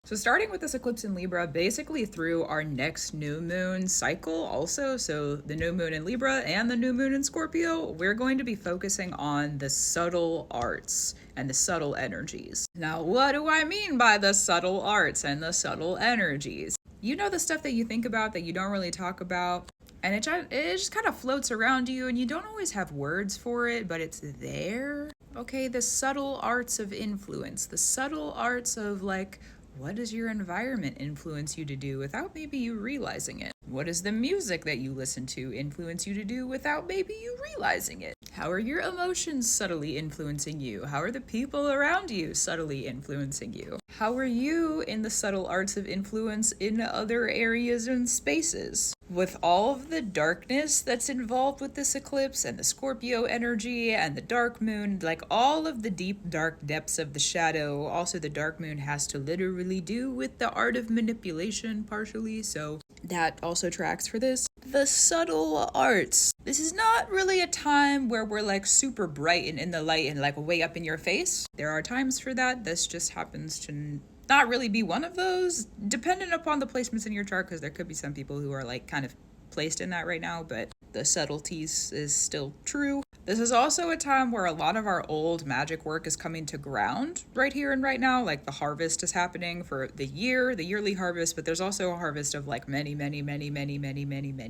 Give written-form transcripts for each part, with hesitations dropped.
So starting with this eclipse in Libra, basically through our next new moon cycle also, so the new moon in Libra and the new moon in Scorpio, we're going to be focusing on the subtle arts and the subtle energies. Now, what do I mean by the subtle arts and the subtle energies? You know, the stuff that you think about that you don't really talk about, and it just kind of floats around you and you don't always have words for it, but it's there. Okay, the subtle arts of influence, the subtle arts of like, what does your environment influence you to do without maybe you realizing it? What does the music that you listen to influence you to do without maybe you realizing it? How are your emotions subtly influencing you? How are the people around you subtly influencing you? How are you in the subtle arts of influence in other areas and spaces? With all of the darkness that's involved with this eclipse and the Scorpio energy and the dark moon, like all of the deep dark depths of the shadow, also the dark moon has to literally do with the art of manipulation partially, so that also tracks for this. The subtle arts. This is not really a time where we're like super bright and in the light and like way up in your face. There are times for that. This just happens to not really be one of those, dependent upon the placements in your chart, because there could be some people who are like kind of placed in that right now, but the subtleties is still true. This is also a time where a lot of our old magic work is coming to ground right here and right now. Like the harvest is happening for the yearly harvest, but there's also a harvest of like many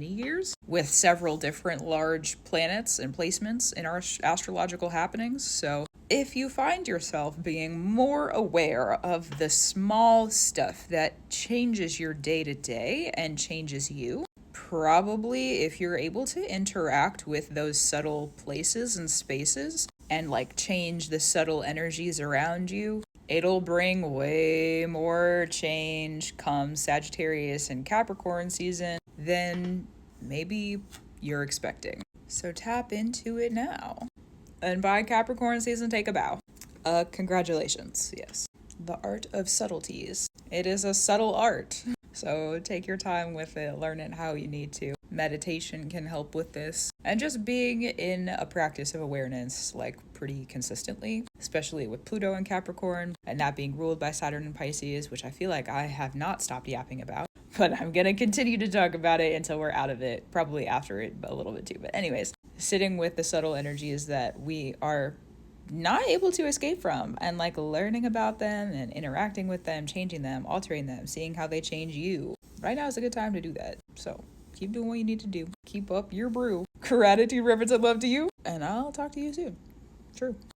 years with several different large planets and placements in our astrological happenings. So if you find yourself being more aware of the small stuff that changes your day to day and changes you, probably if you're able to interact with those subtle places and spaces and like change the subtle energies around you, it'll bring way more change come Sagittarius and Capricorn season than maybe you're expecting. So tap into it now. And by Capricorn season, take a bow. Congratulations, yes. The art of subtleties. It is a subtle art. So take your time with it, learn it how you need to. Meditation can help with this. And just being in a practice of awareness, like pretty consistently, especially with Pluto and Capricorn, and that being ruled by Saturn and Pisces, which I feel like I have not stopped yapping about. But I'm gonna continue to talk about it until we're out of it, probably after it a little bit too. But anyways, sitting with the subtle energies that we are not able to escape from and like learning about them and interacting with them, changing them, altering them, seeing how they change you. Right now is a good time to do that. So keep doing what you need to do. Keep up your brew. Gratitude, reverence, and love to you. And I'll talk to you soon. True.